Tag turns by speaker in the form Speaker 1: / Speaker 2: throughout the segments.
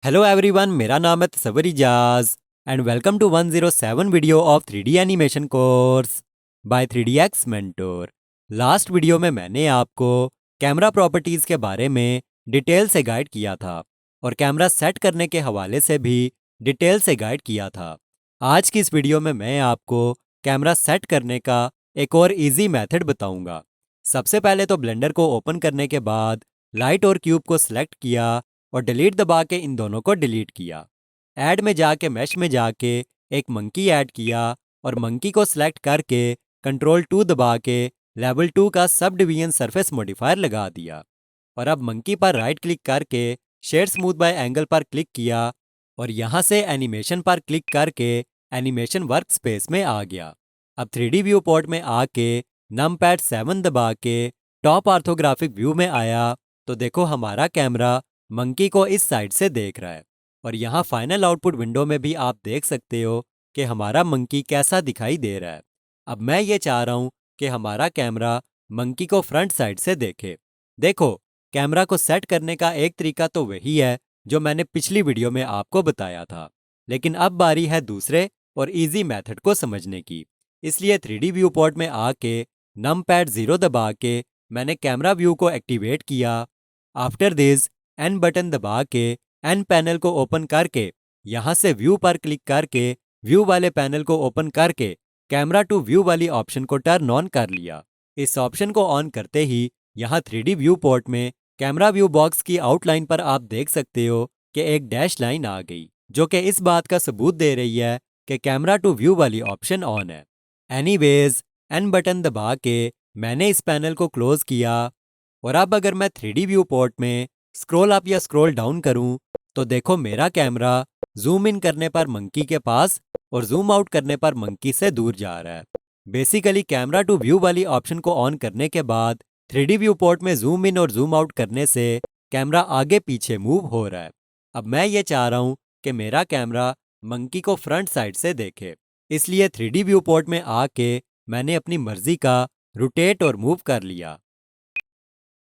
Speaker 1: Hello everyone, मेरा नाम है Tasavvur Ijaz and welcome to 107 video of 3D animation course by 3DX mentor. Last video में मैंने आपको कैमरा प्रॉपर्टीज़ के बारे में डिटेल से गाइड किया था और कैमरा सेट करने के हवाले से भी डिटेल से गाइड किया था। आज की इस वीडियो में मैं आपको कैमरा सेट करने का एक और इजी मेथड बताऊंगा। सबसे पहले तो ब्लेंडर को ओपन करने के बाद लाइट और क्यूब को सिलेक्ट किया और डिलीट दबा के इन दोनों को डिलीट किया। ऐड में जाके मैश में जाके एक मंकी ऐड किया और मंकी को सिलेक्ट करके कंट्रोल 2 दबा के लेवल 2 का सब डिवीजन सरफेस मॉडिफायर लगा दिया। और अब मंकी पर राइट क्लिक करके शेड स्मूथ बाय एंगल पर क्लिक किया और यहाँ से एनिमेशन पर क्लिक करके एनिमेशन वर्क स्पेस में आ गया। अब 3D व्यू पोर्ट में आके नमपैड 7 दबा के टॉप ऑर्थोग्राफिक व्यू में आया तो देखो हमारा कैमरा मंकी को इस साइड से देख रहा है। और यहाँ फाइनल आउटपुट विंडो में भी आप देख सकते हो कि हमारा मंकी कैसा दिखाई दे रहा है। अब मैं ये चाह रहा हूँ कि हमारा कैमरा मंकी को फ्रंट साइड से देखे। देखो, कैमरा को सेट करने का एक तरीका तो वही है जो मैंने पिछली वीडियो में आपको बताया था, लेकिन अब बारी है दूसरे और इजी मेथड को समझने की। इसलिए 3D व्यू पोर्ट में आके नमपैड 0 दबा के मैंने कैमरा व्यू को एक्टिवेट किया। आफ्टर दिस एन बटन दबा के एन पैनल को ओपन करके यहाँ से व्यू पर क्लिक करके व्यू वाले पैनल को ओपन करके कैमरा टू व्यू वाली ऑप्शन को टर्न ऑन कर लिया। इस ऑप्शन को ऑन करते ही यहाँ 3D व्यू पोर्ट में कैमरा व्यू बॉक्स की आउटलाइन पर आप देख सकते हो कि एक डैश लाइन आ गई, जो कि इस बात का सबूत दे रही है कि कैमरा टू व्यू वाली ऑप्शन ऑन है। एनीवेज एन बटन दबा के मैंने इस पैनल को क्लोज किया और अब अगर मैं 3D व्यू पोर्ट में स्क्रॉल अप या स्क्रॉल डाउन करूं तो देखो मेरा कैमरा जूम इन करने पर मंकी के पास और जूम आउट करने पर मंकी से दूर जा रहा है। बेसिकली कैमरा टू व्यू वाली ऑप्शन को ऑन करने के बाद 3D व्यू पोर्ट में जूम इन और जूम आउट करने से कैमरा आगे पीछे मूव हो रहा है। अब मैं ये चाह रहा हूँ कि मेरा कैमरा मंकी को फ्रंट साइड से देखे, इसलिए 3D व्यू पोर्ट में आके मैंने अपनी मर्जी का रोटेट और मूव कर लिया।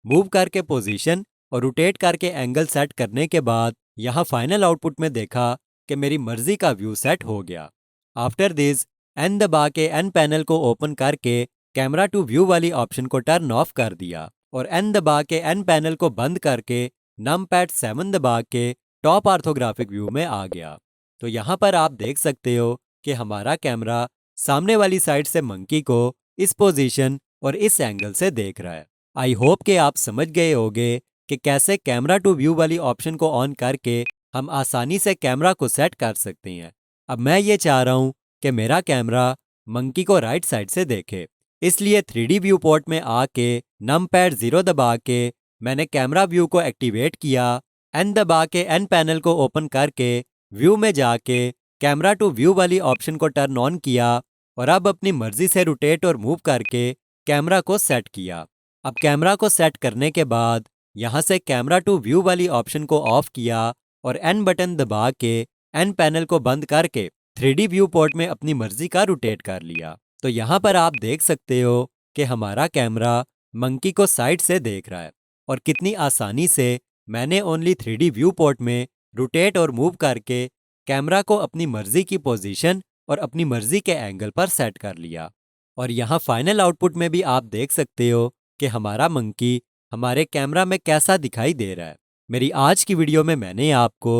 Speaker 1: मूव करके पोजीशन और रोटेट करके एंगल सेट करने के बाद यहाँ फाइनल आउटपुट में देखा कि मेरी मर्जी का व्यू सेट हो गया। आफ्टर दिस एन दबा के एन पैनल को ओपन करके कैमरा टू व्यू वाली ऑप्शन को टर्न ऑफ कर दिया और एन दबा के एन पैनल को बंद करके नमपैड 7 दबा के टॉप ऑर्थोग्राफिक व्यू में आ गया। तो यहाँ पर आप देख सकते हो कि हमारा कैमरा सामने वाली साइड से मंकी को इस पोजीशन और इस एंगल से देख रहा है। आई होप कि आप समझ गए होंगे कि कैसे कैमरा टू व्यू वाली ऑप्शन को ऑन करके हम आसानी से कैमरा को सेट कर सकते हैं। अब मैं ये चाह रहा हूँ कि मेरा कैमरा मंकी को राइट साइड से देखे, इसलिए 3D व्यू पोर्ट में आके नमपैड 0 दबा के मैंने कैमरा व्यू को एक्टिवेट किया। एन दबा के एन पैनल को ओपन करके व्यू में जाके कैमरा टू व्यू वाली ऑप्शन को टर्न ऑन किया और अब अपनी मर्जी से रोटेट और मूव करके कैमरा को सेट किया। अब कैमरा को सेट करने के बाद यहाँ से कैमरा टू व्यू वाली ऑप्शन को ऑफ किया और एन बटन दबा के एन पैनल को बंद करके 3D व्यू पोर्ट में अपनी मर्जी का रोटेट कर लिया। तो यहाँ पर आप देख सकते हो कि हमारा कैमरा मंकी को साइड से देख रहा है और कितनी आसानी से मैंने ओनली 3D व्यू पोर्ट में रोटेट और मूव करके कैमरा को अपनी मर्जी की पोजीशन और अपनी मर्जी के एंगल पर सेट कर लिया। और यहाँ फाइनल आउटपुट में भी आप देख सकते हो कि हमारा मंकी हमारे कैमरा में कैसा दिखाई दे रहा है। मेरी आज की वीडियो में मैंने आपको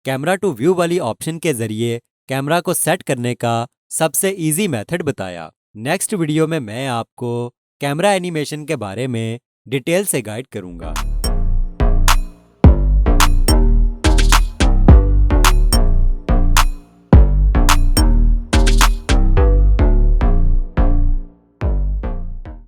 Speaker 1: कैमरा टू व्यू वाली ऑप्शन के जरिए कैमरा को सेट करने का सबसे इजी मेथड बताया। नेक्स्ट वीडियो में मैं आपको कैमरा एनिमेशन के बारे में डिटेल से गाइड करूंगा।